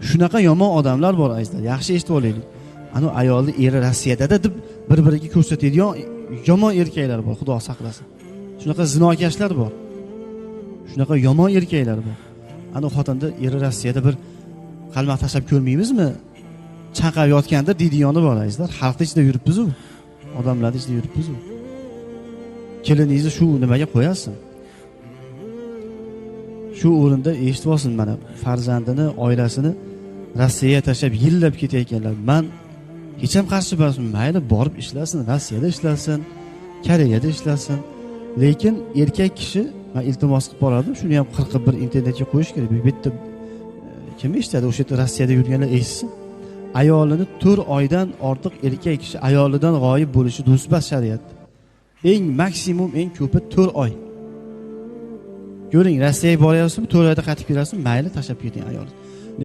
Shunaqa yomon odamlar bor azizlar. Yaxshi eshitib olaylik. Ana ayolni eri Rossiyada deb bir-biriga ko'rsatadigan yomon erkaklar bor, Xudo saqlasin. Shunaqa zinokashlar bor. Shunaqa yomon erkaklar bor. Ana xotinda eri Rossiyada bir qalmoq tashlab ko'rmaymizmi? Chanqab yotgandir deydigani bor azizlar. Xalqning ichida yuribmiz-ku. Odamlarning ichida yuribmiz-ku. Keliningizni shu nimaga qo'yasin? Shu o'rinda eshitib olsin, mana farzandini, oilasini Rossiyaga tashlab yillab ketayotganlar. Men hech ham qarshi emasman. Mayli borib ishlasin, Rossiyada ishlasin, Koreyada ishlasin. Lekin erkak kishi, men iltimos qilib borardim, shuni ham 41 internetga qo'yish kerak. Bu bitta kim eshitadi o'sha yerda Rossiyada yurganlar eshitsin. Ayolini 4 oydan ortiq erkak kishi ayolidan g'oyib bo'lishi do'stbas shariatda. Eng maksimum, eng ko'pi 4 oy. Ko'ring, Rossiyaga boryapsizmi, 4 oyda qaytib kelasizmi, mayli tashlab keting ayolni.